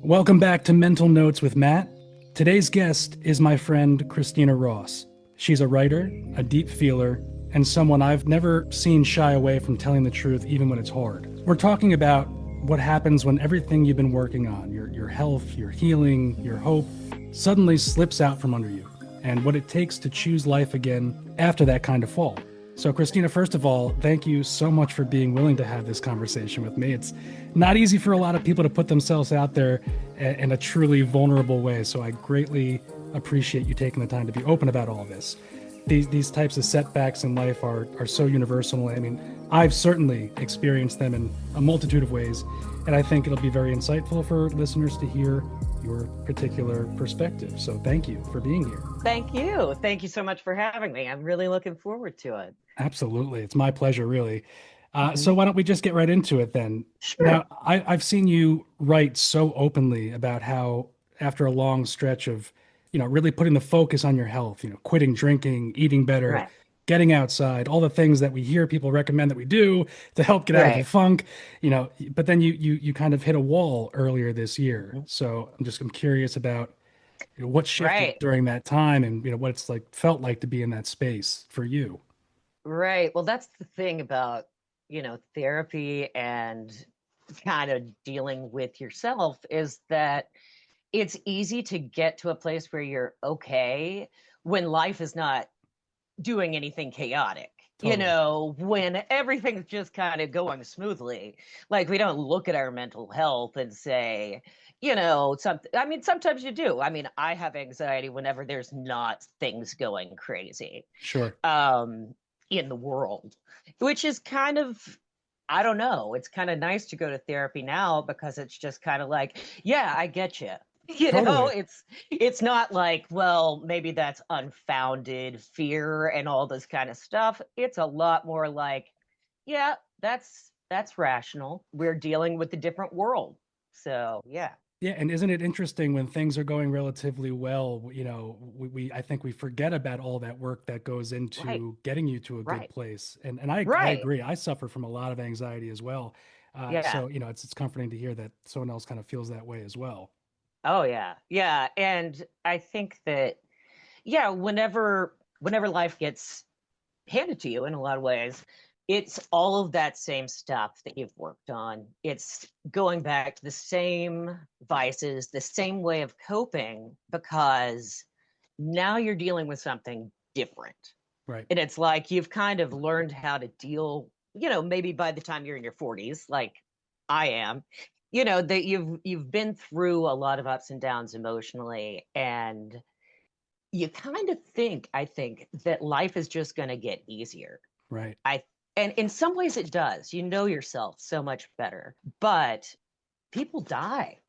Welcome back to Mental Notes with Matt. Today's guest is my friend Christina Ross. She's a writer, a deep feeler, and someone I've never seen shy away from telling the truth even when it's hard. We're talking about what happens when everything you've been working on, your health, your healing, your hope, suddenly slips out from under you, and what it takes to choose life again after that kind of fall. So, Christina, first of all, thank you so much for being willing to have this conversation with me. It's not easy for a lot of people to put themselves out there in a truly vulnerable way. So, I greatly appreciate you taking the time to be open about all this. These types of setbacks in life are so universal. I mean, I've certainly experienced them in a multitude of ways, and I think it'll be very insightful for listeners to hear your particular perspective. So, thank you for being here. Thank you. Thank you so much for having me. I'm really looking forward to it. Absolutely. It's my pleasure, really. Mhm. So why don't we just get right into it then? Sure. Now, I've seen you write so openly about how after a long stretch of, really putting the focus on your health, quitting drinking, eating better, Right. getting outside, all the things that we hear people recommend that we do to help get out of a Right. funk, but then you kind of hit a wall earlier this year. Mhm. So I'm curious about, what shifted Right. during that time and, what it's like felt like to be in that space for you. Right. Well, that's the thing about, therapy and kind of dealing with yourself is that it's easy to get to a place where you're okay when life is not doing anything chaotic. Totally. When everything's just kind of going smoothly, like we don't look at our mental health and say, something. I mean, sometimes you do. I mean, I have anxiety whenever there's not things going crazy Sure. um, in the world, which is kind of, I don't know. It's kind of nice to go to therapy now because it's just kind of like, yeah, I get you. Totally. It's not like, well, maybe that's unfounded fear and all this kind of stuff. It's a lot more like, yeah, that's rational. We're dealing with a different world. So, yeah. Yeah, and isn't it interesting when things are going relatively well, we I think we forget about all that work that goes Right. into getting you to a good Right. place. And I Right. agree. I suffer from a lot of anxiety as well. Yeah. So, it's comforting to hear that someone else kind of feels that way as well. Oh yeah. Yeah, and I think that yeah, whenever life gets handed to you in a lot of ways, it's all of that same stuff that you've worked on. It's going back to the same vices, the same way of coping, because now you're dealing with something different. Right. And it's like you've kind of learned how to deal, maybe by the time you're in your 40s, like I am, that you've been through a lot of ups and downs emotionally, and you kind of think, I think, that life is just going to get easier. Right. I and in some ways it does. You know yourself so much better. But people die.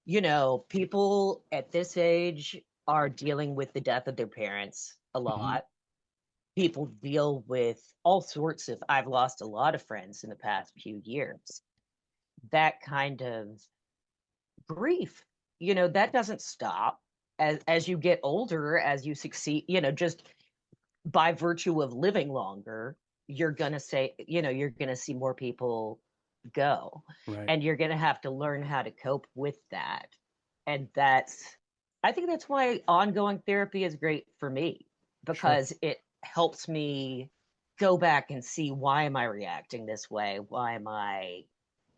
People at this age are dealing with the death of their parents a Mhm. lot. People deal with all sorts of I've lost a lot of friends in the past few years. That kind of grief, that doesn't stop as you get older, as you succeed, just by virtue of living longer, you're gonna see more people go, Right. and you're gonna have to learn how to cope with that. And I think that's why ongoing therapy is great for me, Sure. because it helps me go back and see, why am I reacting this way? Why am I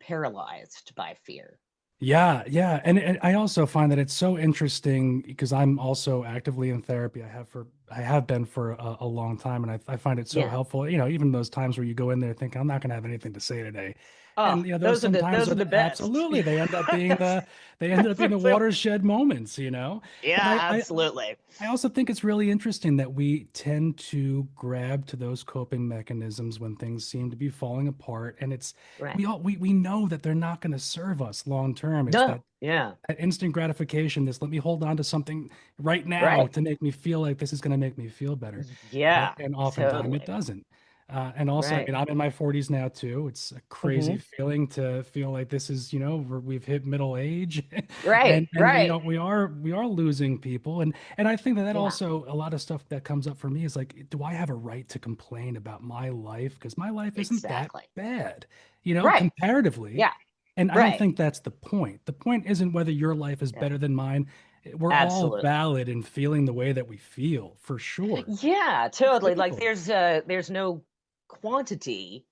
paralyzed by fear? Yeah, yeah. And I also find that it's so interesting because I'm also actively in therapy. I have been for a long time, and I find it so Yeah. helpful. Even those times where you go in there thinking, I'm not going to have anything to say today. Oh, And those sometimes those are are the the best. absolutely they ended up being the So, watershed moments. But yeah, absolutely. I also think it's really interesting that we tend to grab to those coping mechanisms when things seem to be falling apart, and Right. we know that they're not going to serve us long term. It's No. Yeah. that instant gratification, this let me hold on to something right now Right. to make me feel like this is going to make me feel better. Yeah. And oftentimes it Totally. doesn't. And also, I Right. mean, I'm in my 40s now too. It's a crazy Hmm. feeling to feel like this is, we've hit middle age, Right. and Right. we are losing people, and I think that Yeah. also a lot of stuff that comes up for me is like, do I have a right to complain about my life? Because my life isn't that Exactly. bad, Right. comparatively. Yeah. And I don't Right. think that's the point. The point isn't whether your life is Yeah. better than mine. We're all Absolutely. valid in feeling the way that we feel, for sure. Yeah, It's totally. Like difficult. there's no quantity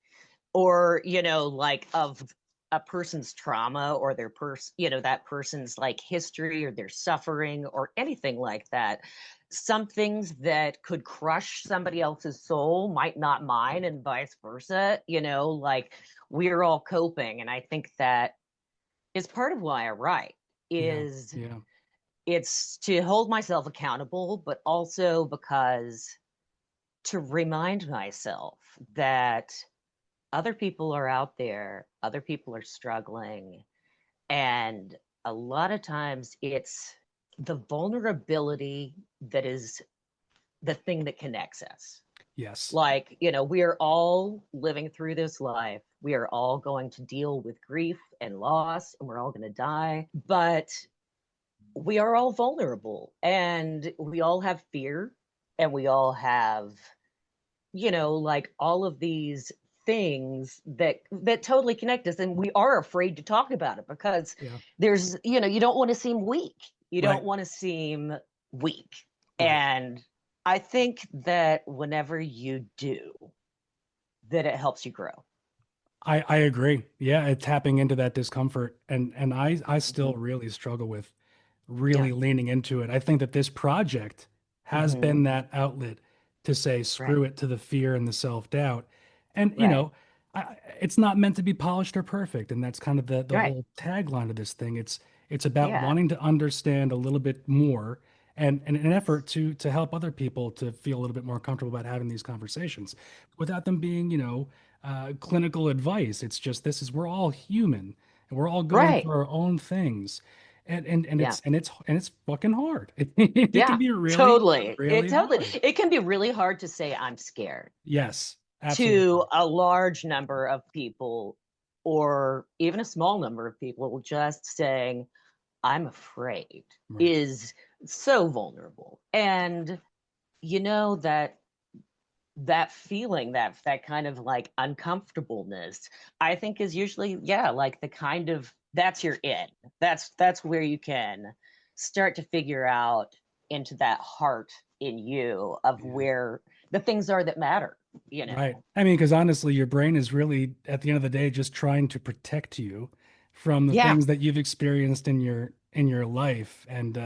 or, like of a person's trauma or their that person's like history or their suffering or anything like that. Some things that could crush somebody else's soul might not mine, and vice versa. Like we're all coping. And I think that is part of why I write, Yeah. is Yeah. it's to hold myself accountable, but also because to remind myself that other people are out there, other people are struggling. And a lot of times it's the vulnerability that is the thing that connects us. Yes. Like, we are all living through this life. We are all going to deal with grief and loss, and we're all going to die. But we are all vulnerable, and we all have fear, and we all have like all of these things that totally connect us, and we are afraid to talk about it because Yeah. there's you don't want to seem weak. You don't Right. want to seem weak. Right. And I think that whenever you do, that it helps you grow. I agree. Yeah, tapping into that discomfort, and I still Hmm. really struggle with Yeah. really leaning into it. I think that this project has Hmm. been that outlet to say Right. screw it to the fear and the self-doubt. And Right. it's not meant to be polished or perfect, and that's kind of the Right. whole tagline of this thing. It's about Yeah. wanting to understand a little bit more and an effort to help other people to feel a little bit more comfortable about having these conversations without them being, clinical advice. It's just we're all human and we're all going Right. through our own things. And Yeah. it's fucking hard. It can Yeah. be really, Totally. It really totally. hard. It can be really hard to say I'm scared Yes, to absolutely. a large number of people, or even a small number of people. Just saying I'm afraid Right. is so vulnerable. And that feeling, that kind of like uncomfortableness, I think is usually, yeah, like the kind of, that's your in. That's where you can start to figure out into that heart in you of Yeah. where the things are that matter, Right. I mean, because honestly, your brain is really, at the end of the day, just trying to protect you from the Yeah. things that you've experienced in your life, and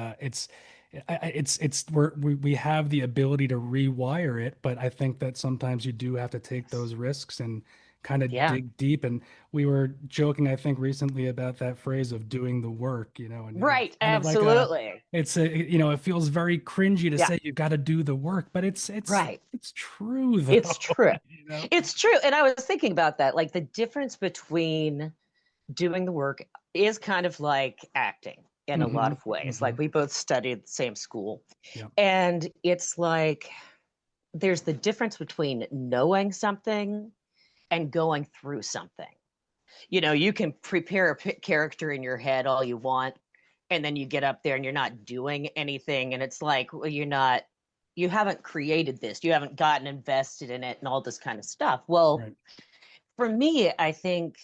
we have the ability to rewire it, but I think that sometimes you do have to take those risks and kind of Yeah. dig deep. And we were joking, I think, recently about that phrase of doing the work, and it's Right. kind of like a Absolutely. it's a it feels very cringy to Yeah. say you got to do the work, but Right. it's true It's though. true. you know It's true. And I was thinking about that. Like the difference between doing the work is kind of like acting in a lot hmm of ways. hmm Like we both studied the same school. yeah And it's like there's the difference between knowing something and going through something. You can prepare a character in your head all you want, and then you get up there and you're not doing anything. And it's like, well, you haven't created this, you haven't gotten invested in it, and all this kind of stuff. Well, right for me, I think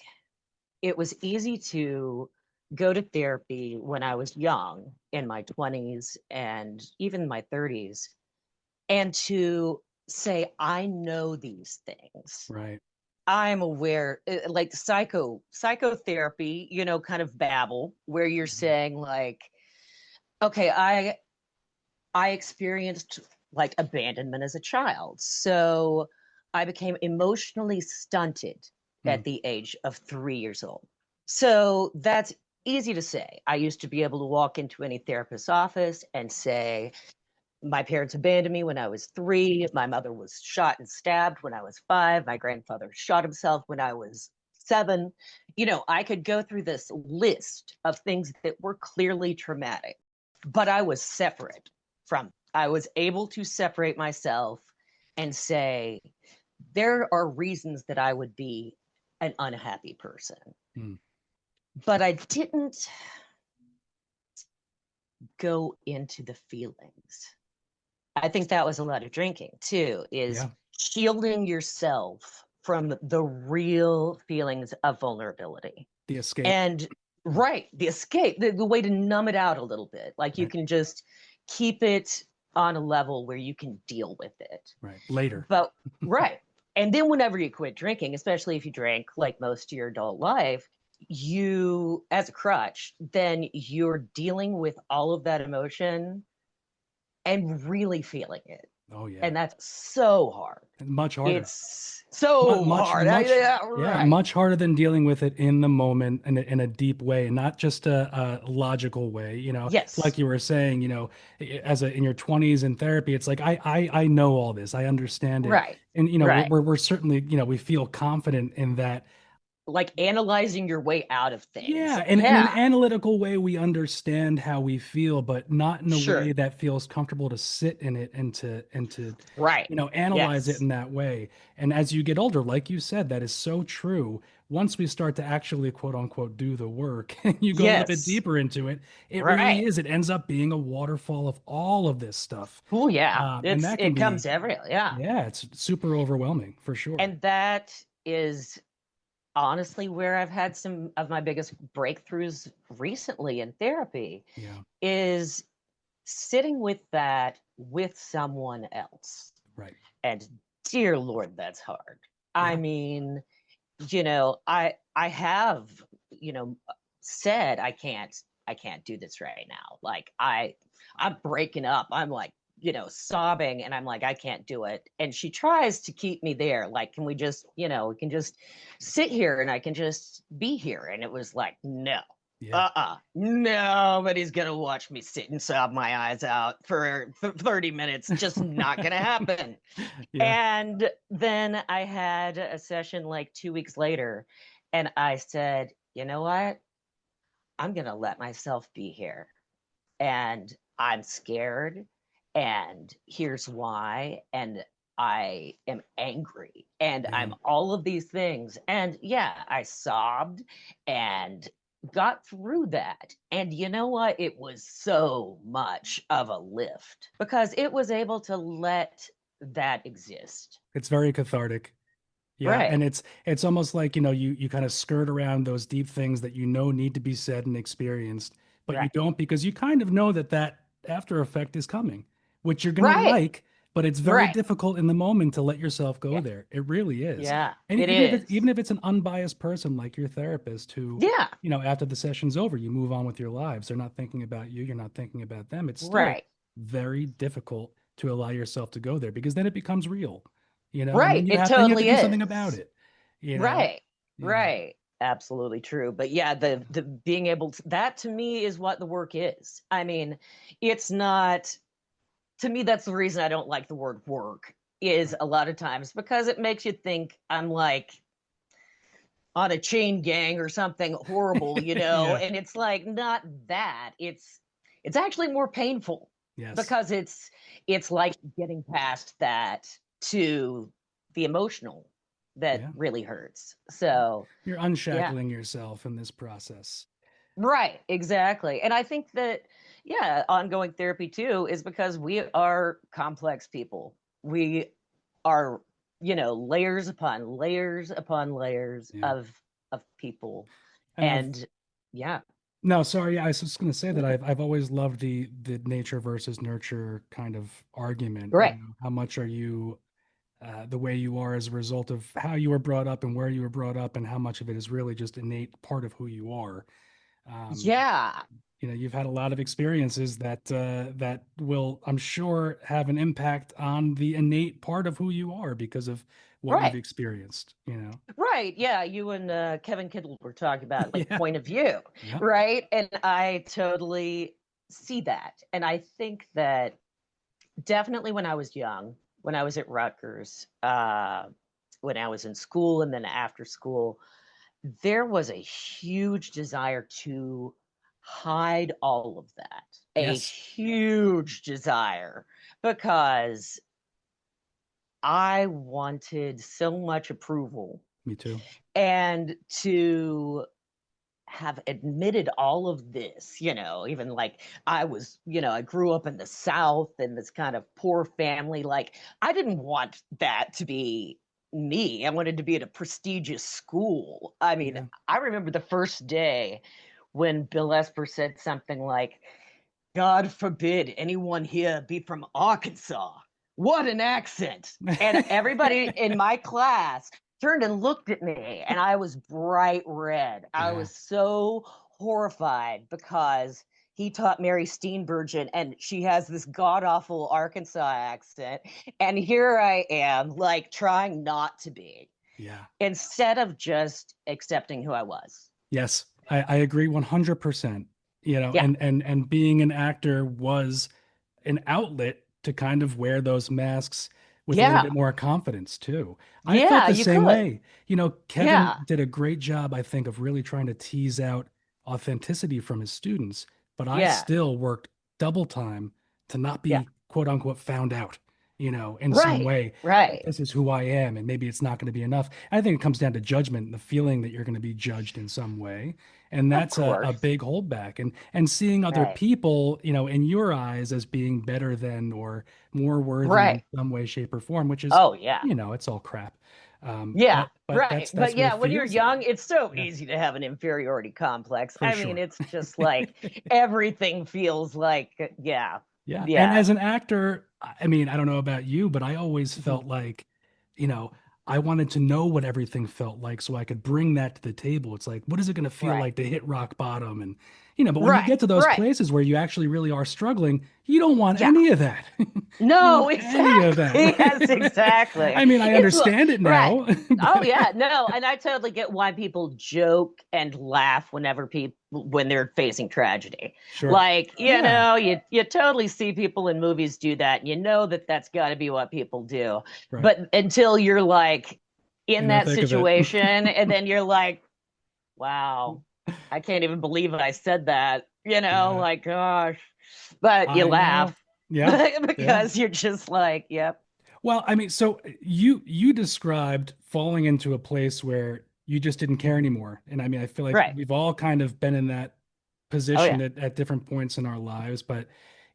it was easy to go to therapy when I was young, in my 20s and even my 30s, and to say, I know these things. right I'm aware, like psychotherapy, kind of babble, where you're mhm, saying, like, okay, I experienced like abandonment as a child. So I became emotionally stunted mm, at the age of 3 years old. So that's easy to say. I used to be able to walk into any therapist's office and say, my parents abandoned me when I was 3. My mother was shot and stabbed when I was 5. My grandfather shot himself when I was 7. I could go through this list of things that were clearly traumatic, but I was separate from. I was able to separate myself and say, there are reasons that I would be an unhappy person. mm, But I didn't go into the feelings. I think that was a lot of drinking too, is yeah shielding yourself from the real feelings of vulnerability. The escape. And right, the escape, the way to numb it out a little bit. Like you Right. can just keep it on a level where you can deal with it. Right. Later. But right. And then whenever you quit drinking, especially if you drank like most of your adult life, you, as a crutch, then you're dealing with all of that emotion and really feeling it. Oh yeah. And that's so hard. Much harder. It's so hard. Yeah, Yeah, right. much harder than dealing with it in the moment in a deep way, and not just a logical way. Like Yes. you were saying, as in your 20s in therapy, it's like I know all this, I understand it, Right. and Right. we're certainly we feel confident in that. Like analyzing your way out of things. Yeah, and in an Yeah. analytical way, we understand how we feel, but not in a way Sure. that feels comfortable to sit in it and to Right. analyze it Yes. in that way. And as you get older, like you said, that is so true. Once we start to actually quote unquote do the work and you go a little bit Yes. deeper into it, it really Right. is. It ends up being a waterfall of all of this stuff. Oh yeah. And that can It be, comes every, yeah. yeah, it's super overwhelming for sure. And that is honestly where I've had some of my biggest breakthroughs recently in therapy Yeah, is sitting with that with someone else. right. And dear Lord, that's hard. I Yeah, mean, I have, you know, said I can't do this right now. Like I'm breaking up. I'm like, sobbing and I'm like, I can't do it. And she tries to keep me there. Like, can we just, we can just sit here and I can just be here. And it was like, no. yeah, Nobody's gonna watch me sit and sob my eyes out for 30 minutes. Just not gonna happen. yeah. And then I had a session like 2 weeks later, and I said, you know what? I'm going to let myself be here. And I'm scared. And here's why. And I am angry. And Yeah. I'm all of these things. And yeah, I sobbed and got through that. And you know what? It was so much of a lift because it was able to let that exist. It's very cathartic. Yeah, and Right. it's almost like, you kind of skirt around those deep things that need to be said and experienced, but you Right. don't because you kind of know that that after effect is coming, which you're gonna Right. like, but it's very Right. difficult in the moment to let yourself go Yeah. there. It really is. Yeah. And It even is. if it's an unbiased person like your therapist who, Yeah. after the session's over, you move on with your lives. They're not thinking about you, you're not thinking about them. It's still Right. very difficult to allow yourself to go there because then it becomes real, and Right. then It then you have to totally do something about is. it. Right. Yeah, Right. Absolutely true. But yeah, the being able to, that to me is what the work is. I mean, it's not, to me that's the reason I don't like the word work is right. a lot of times because it makes you think I'm like on a chain gang or something horrible, Yeah. and it's like not that. It's actually more painful Yes. because it's like getting past that to the emotional that Yeah. really hurts. So, You're yeah. unshackling yourself in this process. Right, exactly. And I think that yeah, ongoing therapy too is because we are complex people. We are, layers upon layers upon layers Yeah. of people. And I've And yeah, no, sorry, yeah, I was just going to say that I've always loved the nature versus nurture kind of argument. right. How much are you the way you are as a result of how you were brought up and where you were brought up, and how much of it is really just innate part of who you are. Um, Yeah, you've had a lot of experiences that will, I'm sure, have an impact on the innate part of who you are because of what you've right. experienced. Right. Yeah. You and Kevin Kittle were talking about like Yeah, point of view, yeah, right? And I totally see that. And I think that definitely when I was young, when I was at Rutgers, when I was in school and then after school, there was a huge desire to hide all of that. A yes, huge desire because I wanted so much approval me too. and to have admitted all of this, even like I was, I grew up in the South in this kind of poor family. Like I didn't want that to be me. I wanted to be at a prestigious school. I mean, Yeah. I remember the first day when Bill Esper said something like, God forbid anyone here be from Arkansas. What an accent. And everybody in my class turned and looked at me, and I was bright red. I Yeah. was so horrified because he taught Mary Steenburgen, and she has this god awful Arkansas accent. And here I am, like trying not to be, Yeah. instead of just accepting who I was. Yes, I agree 100%. Yeah. And being an actor was an outlet to kind of wear those masks with a little bit Yeah. more confidence too. I felt Yeah, the you same could. way. Kevin Yeah. did a great job, I think, of really trying to tease out authenticity from his students, but I Yeah. still worked double time to not Yeah. be quote unquote found out, in some Right. way that Right. this is who I am, and maybe it's not going to be enough. I think it comes down to judgment and the feeling that you're going to be judged in some way. And Of that's a course. big holdback. And seeing other Right. people, in your eyes as being better than or more worthy in Right. some way, shape, or form, which is, Oh, yeah. it's all crap. Yeah. But Right. that's But what it yeah, when you're feels like. young, it's so Yeah, easy to have an inferiority complex. for I mean, sure. it's just like everything feels like, yeah. Yeah. And Yeah. as an actor, I mean, I don't know about you, but I always Mhm. felt like, you know, I wanted to know what everything felt like so I could bring that to the table. It's like, what is it going to feel Right. like to hit rock bottom? And, but when you Right. get to those Right. places where you actually really are struggling, you don't want Yeah. any of that. You don't No, want any of that, exactly. Yes, right? exactly. I mean, I It's understand it right. now, Oh but yeah, no, and I totally get why people joke and laugh when they're facing tragedy. sure. Like, Yeah, you totally see people in movies do that, and you know that that's got to be what people do. right. But until you're like in In the that thick of it. situation, and then you're like, wow, I can't even believe I said that. Yeah, Like, gosh. But you I laugh know. Yeah, yeah. because you're just like, yep, Well, I mean, so you described falling into a place where you just didn't care anymore. And I mean, I feel like right. we've all kind of been in that Oh position yeah, at different points in our lives, but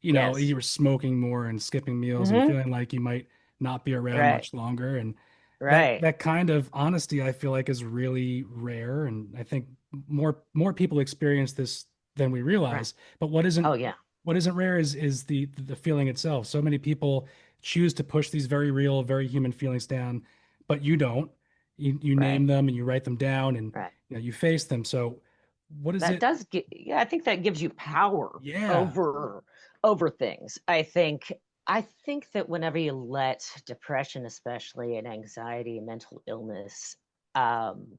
yes. you were smoking more and skipping meals and Hmm. feeling like you might not be around Right, much longer. And that right, that kind of honesty I feel like is really rare. And I think more people experience this than we right. realize. But what isn't Oh yeah, what isn't rare is the feeling itself. So many people choose to push these very real, very human feelings down, but you don't. You right, name them and you write them down and right. you face them. So what is That it? does get, yeah, I think that gives you power Yeah. over things. I think that whenever you let depression, especially, and anxiety and mental illness, um,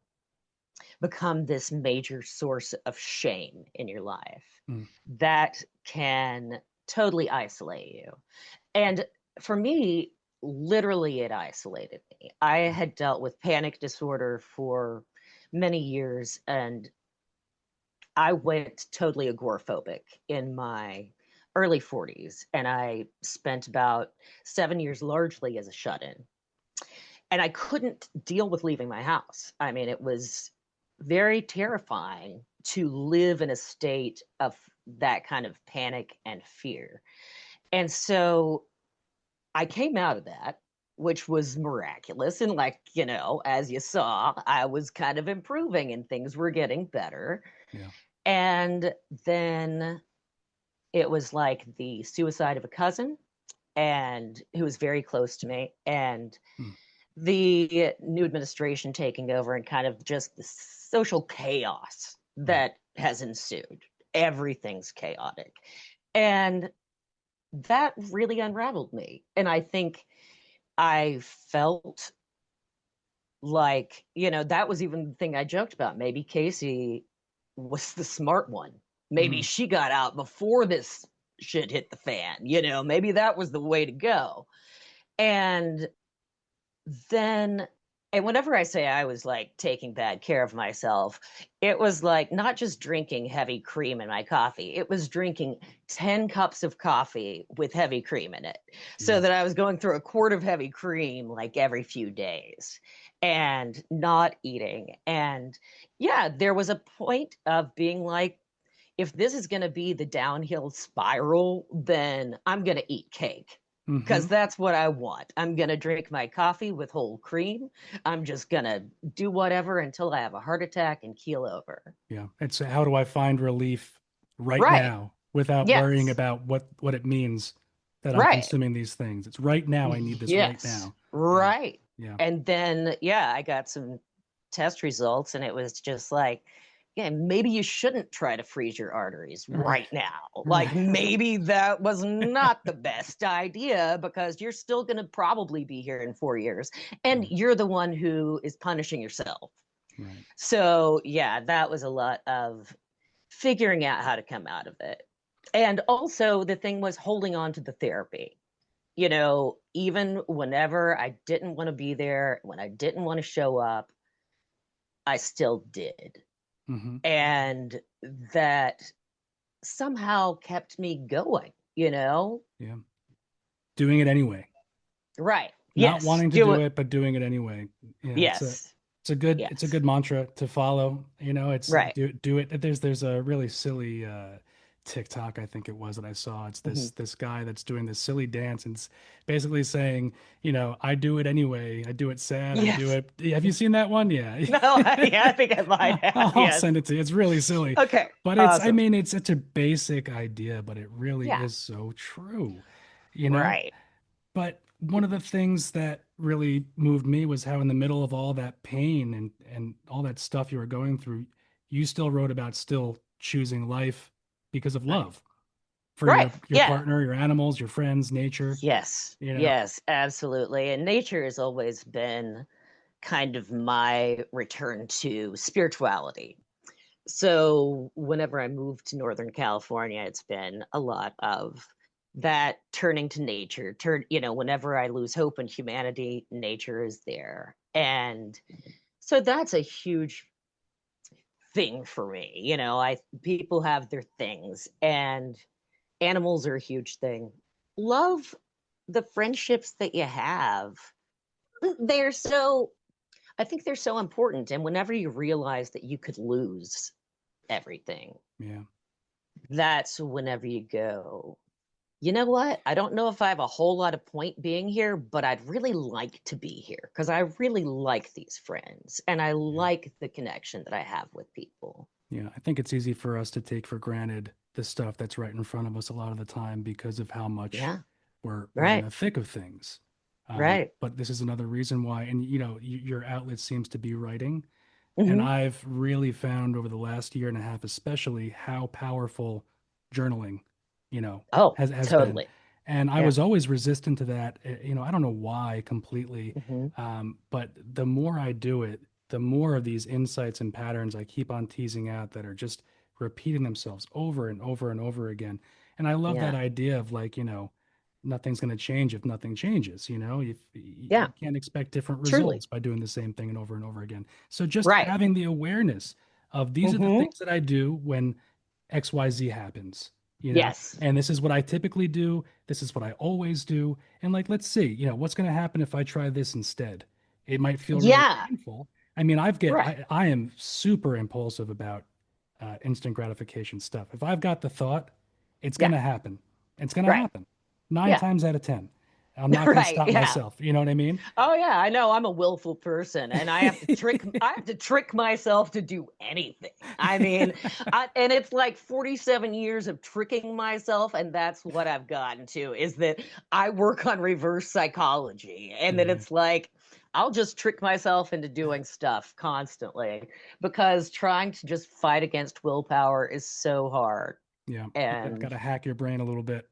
become this major source of shame in your life, Mm, that can totally isolate you. And for me, literally, it isolated me. I yeah. had dealt with panic disorder for many years, and I went totally agoraphobic in my early 40s. And I spent about 7 years largely as a shut in. And I couldn't deal with leaving my house. I mean, it was very terrifying to live in a state of that kind of panic and fear. And so I came out of that, which was miraculous. And, like, as you saw, I was kind of improving and things were getting better. Yeah. And then it was like the suicide of a cousin, and who was very close to me, and Mm, the new administration taking over, and kind of just the social chaos right. that has ensued. Everything's chaotic. And that really unraveled me. And I think I felt like, that was even the thing I joked about. Maybe Casey was the smart one. Maybe Mm, she got out before this shit hit the fan. Maybe that was the way to go. And then, and whenever I say I was like taking bad care of myself, it was like not just drinking heavy cream in my coffee, it was drinking 10 cups of coffee with heavy cream in it. So yeah. that I was going through a quart of heavy cream like every few days and not eating. And yeah, there was a point of being like, if this is going to be the downhill spiral, then I'm going to eat cake. Mm-hmm. because that's what I want. I'm going to drink my coffee with whole cream. I'm just going to do whatever until I have a heart attack and keel over. Yeah. It's how do I find relief right Right. now without worrying Yes. about what it means that I'm Right. consuming these things. It's right now. I need this right Yes. now. Yeah. Right. Yeah. And then, yeah, I got some test results and it was just like, yeah, maybe you shouldn't try to freeze your arteries Right. right now. Like Right. maybe that was not the best idea because you're still going to probably be here in 4 years and Right. you're the one who is punishing yourself. Right. So, yeah, that was a lot of figuring out how to come out of it. And also, the thing was holding on to the therapy. Even whenever I didn't want to be there, when I didn't want to show up, I still did. Mm-hmm. And that somehow kept me going. Yeah. Doing it anyway. Right. Not Yes. wanting to Do do it. it, but doing it anyway. Yeah, Yes. it's a Yes. good mantra to follow. It's Right. do it. There's a really silly TikTok, I think it was, that I saw. It's Hmm. this guy that's doing this silly dance and it's basically saying, I do it anyway. I do it sad. I do Yes. it. Have you seen that one? Yeah. No, yeah, I think I might have. I'll Yes. send it to you. It's really silly. Okay. But I Awesome. mean, it's such a basic idea, but it really Yeah. is so true, you know? Right. But one of the things that really moved me was how in the middle of all that pain and all that stuff you were going through, you still wrote about still choosing life because of Right. love for Right. your Yeah. partner, your animals, your friends, nature, Yes. you know. Yes, absolutely. And nature has always been kind of my return to spirituality. So whenever I moved to Northern California, it's been a lot of that turning to nature. Whenever I lose hope in humanity, nature is there. And so that's a huge thing for me. I people have their things and animals are a huge thing. Love the friendships that you have. They're so I think they're so important. And whenever you realize that you could lose everything, Yeah. that's whenever you go, you know what? I don't know if I have a whole lot of point being here, but I'd really like to be here because I really like these friends and I Yeah. like the connection that I have with people. Yeah. I think it's easy for us to take for granted the stuff that's right in front of us a lot of the time because of how much Yeah. we're in Right. the thick of things. Right. But this is another reason why, and your outlet seems to be writing. And Hmm. I've really found over the last year and a half, especially, how powerful journaling, Oh, has been. totally. And I Yeah. was always resistant to that. I don't know why completely. Hmm. But the more I do it, the more of these insights and patterns I keep on teasing out that are just repeating themselves over and over and over again. And I love that Yeah. idea of like, nothing's going to change if nothing changes. If Yeah. you can't expect different Truly. results by doing the same thing and over again. So just Right. having the awareness of these are the Hmm. things that I do when XYZ happens, Yes. and this is what I typically do. This is what I always do. And like, let's see, what's going to happen if I try this instead? It might feel really Yeah. painful. I mean, Right. I am super impulsive about instant gratification stuff. If I've got the thought, it's going Yeah. to happen. It's going to Right. happen nine Yeah. times out of 10. I'm not going to Right. stop Yeah. myself. You know what I mean? Oh yeah, I know I'm a willful person and I have to trick myself to do anything. I mean, and it's like 47 years of tricking myself and that's what I've gotten to is that I work on reverse psychology and that Yeah. it's like I'll just trick myself into doing stuff constantly because trying to just fight against willpower is so hard. Yeah. Got And to hack your brain a little bit.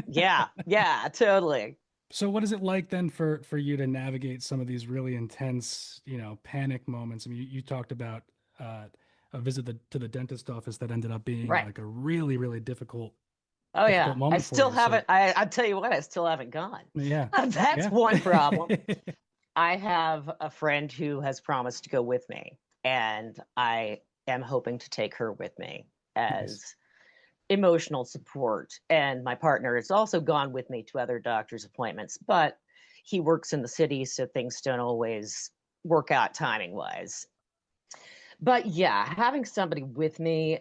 yeah, yeah, totally. So what is it like then for you to navigate some of these really intense, panic moments? I mean, you talked about uh, a visit to the dentist office that ended up being Right. like a really, really Oh yeah, difficult I moment for still you. So haven't. I tell you what, I still haven't gone. yeah, That's yeah, one problem. I have a friend who has promised to go with me, and I am hoping to take her with me nice. as emotional support. And my partner has also gone with me to other doctor's appointments, but he works in the city, so things don't always work out timing wise. But yeah, having somebody with me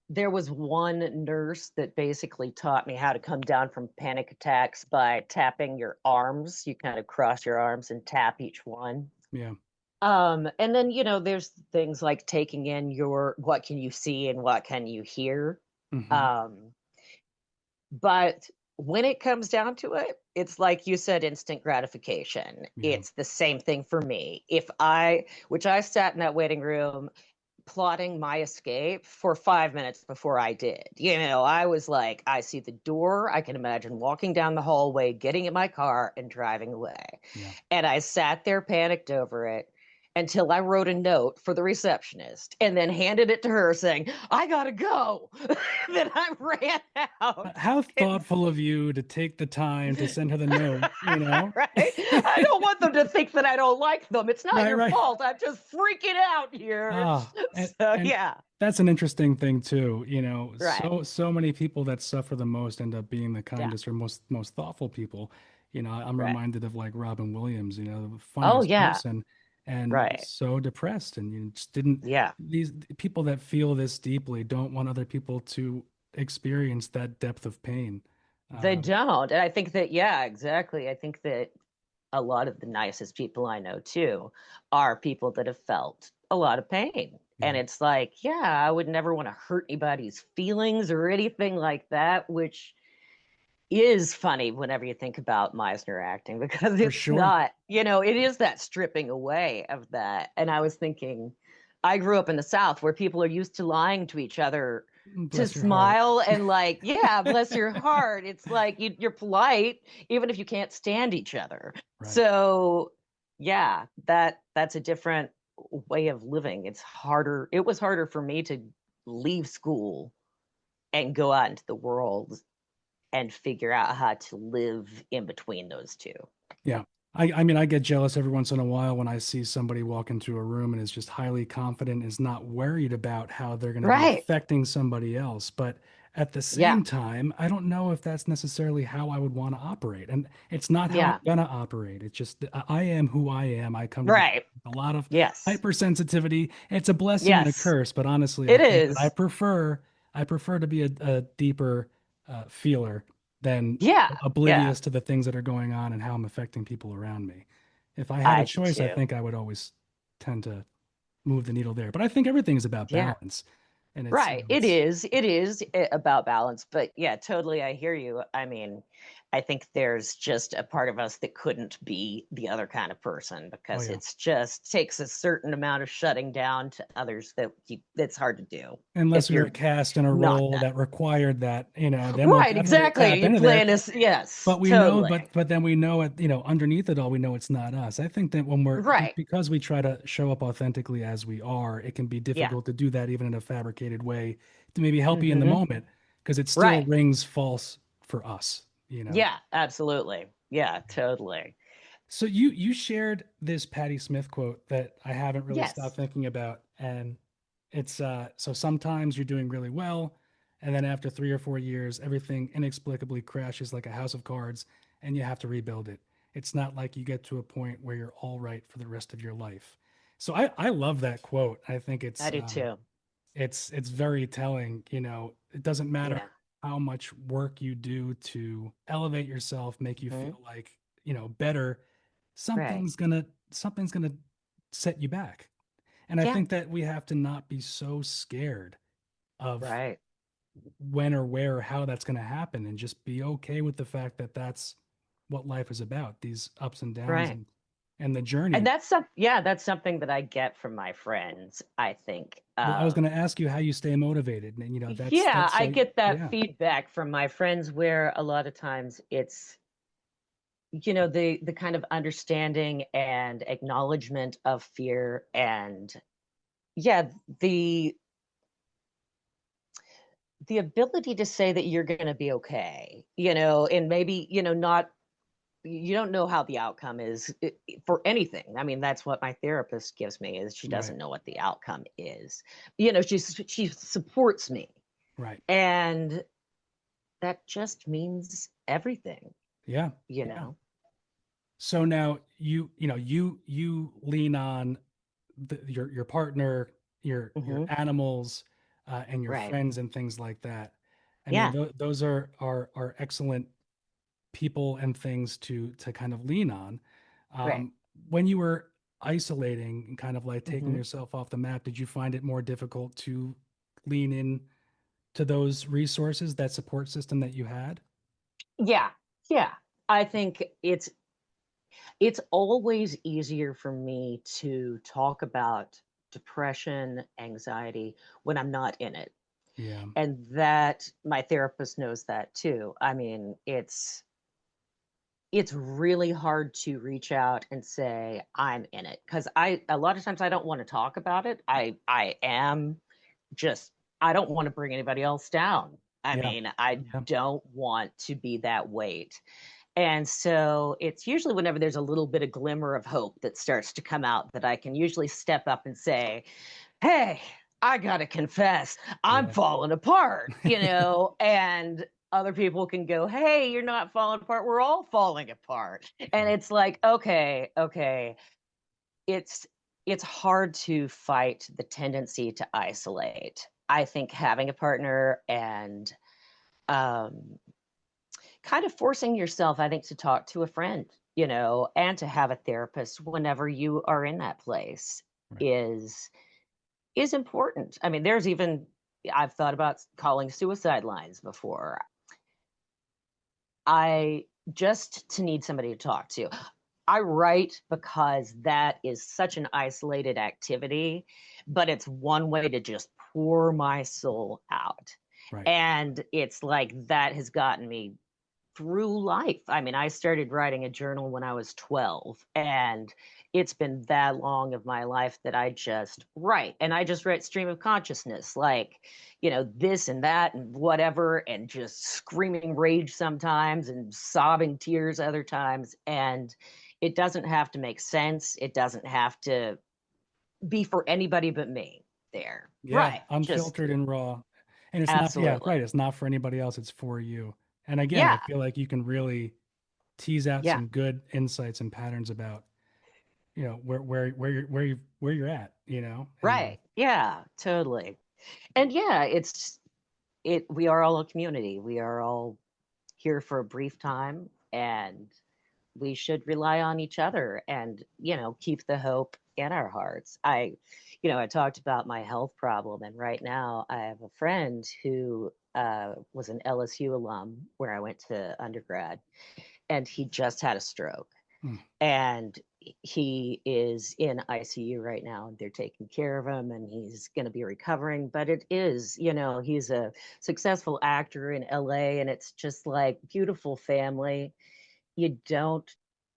There was one nurse that basically taught me how to come down from panic attacks by tapping your arms. You kind of cross your arms and tap each one. Yeah. And then, there's things like taking in your what can you see and what can you hear. Hmm. Um, but when it comes down to it, it's like you said, instant gratification. Yeah. It's the same thing for me. Which I sat in that waiting room plotting my escape for 5 minutes before I did. I was like, I see the door. I can imagine walking down the hallway, getting in my car, and driving away. Yeah. And I sat there panicked over it until I wrote a note for the receptionist and then handed it to her saying, I gotta go. Then I ran out. How And thoughtful of you to take the time to send her the note, you know? right? I don't want them to think that I don't like them. It's not Right, your right. fault. I'm just freaking out here. Ah, and, So and yeah, that's an interesting thing too. right. So many people that suffer the most end up being the Yeah, kindest or most thoughtful people. I'm right. reminded of like Robin Williams, the Oh funniest yeah, person, and was right. so depressed, and just didn't. Yeah. These people that feel this deeply don't want other people to experience that depth of pain. They Um, don't. And I think that, yeah, exactly. I think that a lot of the nicest people I know too are people that have felt a lot of pain. And yeah, it's like, yeah, I would never want to hurt anybody's feelings or anything like that, which is funny whenever you think about Meisner acting because for it's sure. not, it is that stripping away of that. And I was thinking, I grew up in the South where people are used to lying to each other to Bless your heart. smile and like, yeah, bless your heart. It's like you're polite even if you can't stand each other. Right. So, yeah, that's a different way of living. It's harder. It was harder for me to leave school and go out into the world and figure out how to live in between those two. Yeah. I mean, I get jealous every once in a while when I see somebody walk into a room and is just highly confident, is not worried about how they're going to be Right. affecting somebody else. But at the Yeah. same time, I don't know if that's necessarily how I would want to operate. And it's not how I'm Yeah. going to operate. It's just I am who I am. I come to the Right. with a lot of Yes. hypersensitivity. It's a blessing and a Yes. curse, but honestly, I It think that is. I prefer to be a deeper feeler than Yeah. Yeah. oblivious to the things that are going on and how I'm affecting people around me. If I had a I do choice, I too. think I would always tend to move the needle there. But I think everything is about Yeah. balance. And it's, Right. It is. It is about balance. But yeah, totally. I hear you. I mean, I think there's just a part of us that couldn't be the other kind of person oh because yeah. it's just takes a certain amount of shutting down to others that's hard to do Unless if we were you're cast in a not role that. that required that, then we'll Right. definitely Exactly. tap You into there. plan this. Yes. But we know, Totally. but then we know it, underneath it all, we know it's not us. I think that when Right. because we try to show up authentically as we are, it can be Yeah. difficult to do that even in a fabricated way to maybe help you in the Hmm. moment because it still Right. rings false for us. Yeah. Absolutely. Yeah. Totally. So you shared this Patti Smith quote that I haven't really stopped Yes. thinking about, and it's so sometimes you're doing really well, and then after 3 or 4 years, everything inexplicably crashes like a house of cards, and you have to rebuild it. It's not like you get to a point where you're all right for the rest of your life. So I love that quote. I think I do too. it's very telling. It doesn't matter Yeah. how much work you do to elevate yourself, make you Hmm. feel like better, Right. something's gonna set you back. And I Yeah. think that we have to not be so scared of Right. when or where or how that's going to happen and just be okay with the fact that that's what life is about, these ups and downs Right. and the And journey. that's something that I get from my friends, I think. Well, I was going to ask you how you stay motivated, and Yeah, that's I so get that yeah. feedback from my friends where a lot of times it's, the kind of understanding and acknowledgement of fear and yeah, the ability to say that you're going to be okay, and maybe, not you don't know how the outcome is for anything. I mean, that's what my therapist gives me is she Right, doesn't know what the outcome is. She supports me, right. and that just means everything, Yeah, you yeah. know. So now you lean on your partner, your Hmm. animals, and your Right. friends and things like that. I mean, Yeah. those are excellent people and things to kind of lean on. Right. Um, when you were isolating and kind of like taking Hmm. yourself off the map, did you find it more difficult to lean in to those resources, that support system that you had? Yeah. Yeah. I think it's always easier for me to talk about depression, anxiety when I'm not in it. Yeah, And that my therapist knows that too. I mean, it's really hard to reach out and say I'm in it because I a lot of times I don't want to talk about it. I am just I don't want to bring anybody else down. I yeah, mean, I yeah, don't want to be that weight. And so it's usually whenever there's a little bit of glimmer of hope that starts to come out that I can usually step up and say, hey, I got to confess, I'm yeah. falling apart, and other people can go, hey, you're not falling apart. We're all falling apart. And Yeah. it's like, okay, okay. It's it's hard to fight the tendency to isolate. I think having a partner and um, kind of forcing yourself, I think, to talk to a friend, and to have a therapist whenever you are in that place Right. is is important. I mean, there's even I've thought about calling suicide lines before. I just to need somebody to talk to. I write because that is such an isolated activity, but it's one way to just pour my soul out. Right. And it's like that has gotten me through life. I mean, I started writing a journal when I was 12, and it's been that long of my life that I just write. And I just write stream of consciousness, like, this and that and whatever, and just screaming rage sometimes and sobbing tears other times. And it doesn't have to make sense. It doesn't have to be for anybody but me there. Yeah, Right. Just unfiltered and raw. And it's not, yeah, absolutely. right. It's not for anybody else. It's for you. And again, I Yeah. feel like you can really tease out Yeah. some good insights and patterns about, where you're at, and Right. Yeah, totally. And yeah, we are all a community. We are all here for a brief time, and we should rely on each other and, keep the hope in our hearts. I talked about my health problem, and right now I have a friend who was an LSU alum where I went to undergrad, and he just had a stroke, mm, and he is in ICU right now. They're taking care of him, and he's going to be recovering. But it is, he's a successful actor in LA, and it's just like beautiful family. You don't,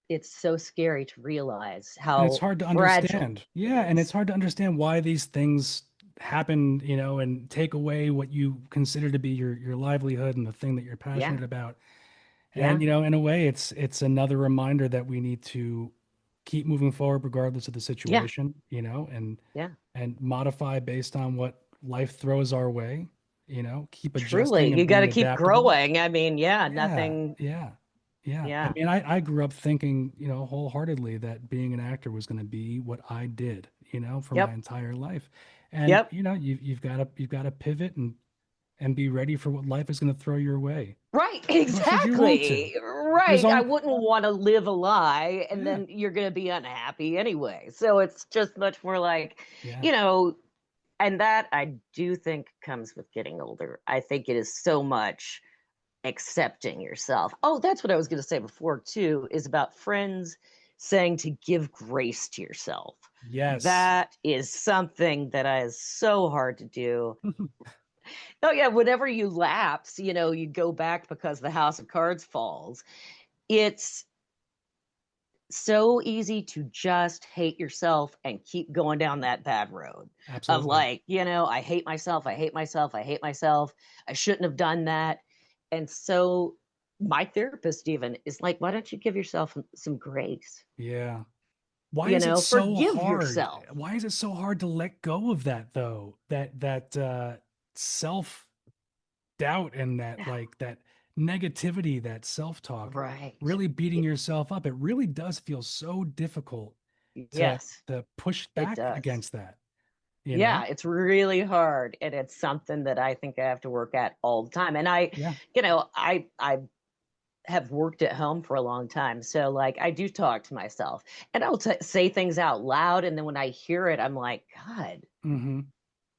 it's so scary to realize and it's how hard to fragile understand. it Yeah, and it's is. hard to understand why these things happen, and take away what you consider to be your livelihood and the thing that you're Yeah. passionate about. And Yeah. in a way, it's another reminder that we need to keep moving forward regardless of the Yeah. situation, Yeah. and modify based on what life throws our way, keep Truly. adjusting and You got being to keep adaptable. growing. I mean, yeah, Yeah, nothing. yeah, yeah. I Yeah. mean, I grew up thinking, wholeheartedly that being an actor was going to be what I did, for my Yep. entire life. And, Yep. you've got to pivot and be ready for what life is going to throw your way, Right, as much as you want to. exactly. There's Right. I only, wouldn't want to live a lie and yeah, then you're going to be unhappy anyway. So it's just much more like, yeah, you know, and that I do think comes with getting older. I think it is so much accepting yourself. Oh, that's what I was going to say before, too, is about friends saying to give grace to yourself. yes. That is something that is so hard to do. Oh yeah, whenever you lapse, you go back because the house of cards falls. It's so easy to just hate yourself and keep going down that bad road of Absolutely. like, I hate myself, I hate myself, I hate myself. I shouldn't have done that. And so my therapist even is like, why don't you give yourself some grace? Yeah. Why is it so Forgive hard? yourself. Why is it so hard to let go of that though? That self doubt and that Yeah. like that negativity, that self talk, Right. really beating yourself up. It really does feel so difficult to Yes, to push it back does. against that. you know? Yeah, it's really hard, and it's something that I think I have to work at all the time. And Yeah. I have worked at home for a long time, so like I do talk to myself, and I'll say things out loud, and then when I hear it, I'm like, God, Mm-hmm.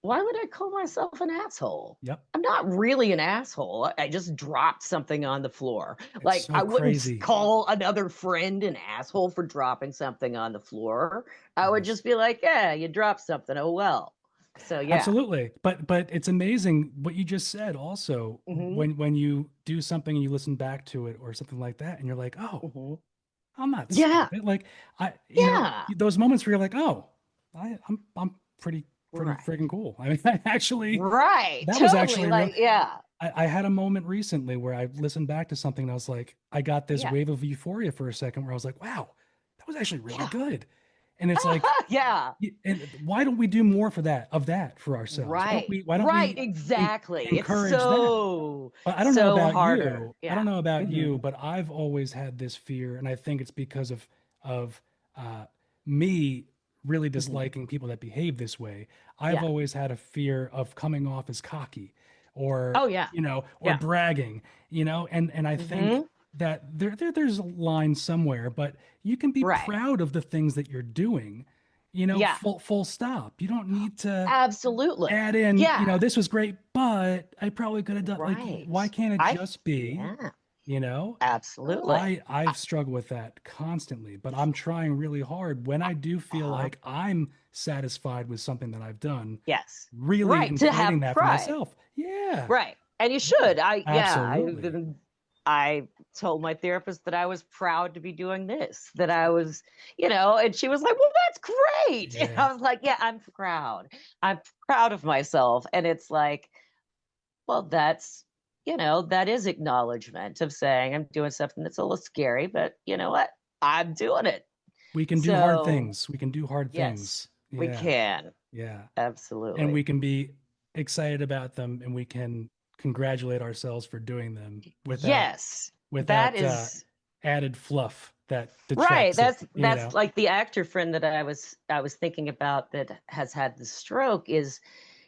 why would I call myself an asshole? Yep. I'm not really an asshole. I just dropped something on the floor. It's Like, I so wouldn't crazy. call another friend an asshole for dropping something on the floor. I would Yes. just be like, yeah, you dropped something. Oh, well. So, yeah. Absolutely. But it's amazing what you just said also Hmm. when you do something and you listen back to it or something like that and you're like, "Oh, Hmm. I'm not Yeah. stupid." Like Yeah. those moments where you're like, "Oh, I'm pretty Right. freaking cool." I mean, I actually Right. that was Totally. actually real. Like, yeah. I had a moment recently where I listened back to something and I was like, I got this Yeah. wave of euphoria for a second where I was like, "Wow, that was actually really Yeah. good." And it's like, Yeah. and why don't we do more for that for ourselves? Right. Why don't Right. we Exactly. It's encourage that? so, But I don't know so about harder. you. I Yeah. don't know about you, Hmm. but I've always had this fear, and I think it's because of uh, me really Hmm. disliking people that behave this way. I've Yeah. always had a fear of coming off as cocky, or Oh, yeah. or Yeah. bragging, and I think Hmm. that there's a line somewhere, but you can be Right. proud of the things that you're doing, Yeah. full stop. You don't need to Absolutely. add in, Yeah. this was great, but I probably could have done like, Right. why can't it just be, Yeah, you know? absolutely. I've struggled with that constantly, but I'm trying really hard when I do feel Uh-huh. like I'm satisfied with something that I've done, Yes. really Right. To inflating have that for pride. myself. Yeah, Right. And you yeah, should. absolutely. I told my therapist that I was proud to be doing this, that I was, and she was like, well, that's great. And Yeah, I was like, yeah, I'm proud. I'm proud of myself. And it's like, well, that is acknowledgement of saying I'm doing something that's a little scary, but you know what? I'm doing it. we can do hard So, things. We can do hard yes, things. we Yeah, can. yeah. And Absolutely. we can be excited about them and we can congratulate ourselves for doing them Yes, that without is added fluff that right. detracts it, That's like the actor friend that I was thinking about that has had the stroke is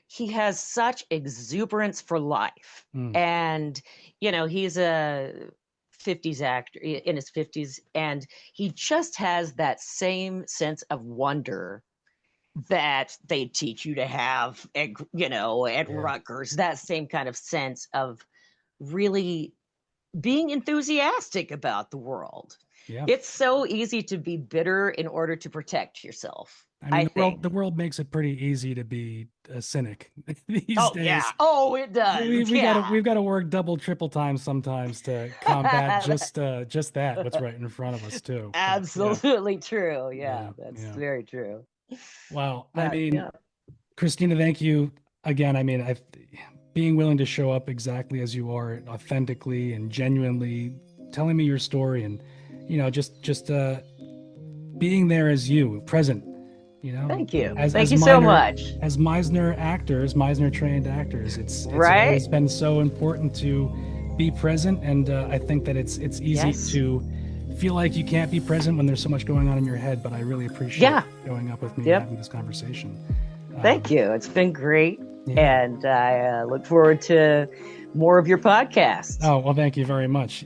he has such exuberance for life. Mm, And he's a 50s actor in his 50s, and he just has that same sense of wonder that they teach you to have at yeah, Rutgers, that same kind of sense of really being enthusiastic about the world. yeah. It's so easy to be bitter in order to protect yourself, I mean, I think. the world makes it pretty easy to be a cynic these Oh, yeah. days. Oh, it does. Yeah. We've got to work double, triple time sometimes to combat just that what's right in front of us too. But yeah, Absolutely true. Yeah, yeah, that's yeah. very true. Wow. I But mean, yeah. Christina, thank you again. I mean, being willing to show up exactly as you are, authentically and genuinely telling me your story, and just being there as you, present. Thank you. As Thank you so much. Meisner trained actors, it's Right? always been so important to be present, and I think that it's easy Yes. to feel like you can't be present when there's so much going on in your head. But I really appreciate Yeah. showing up with me and Yep. having this conversation. Thank Um, you. It's been great. yeah. And I look forward to more of your podcasts. Oh, well, thank you very much.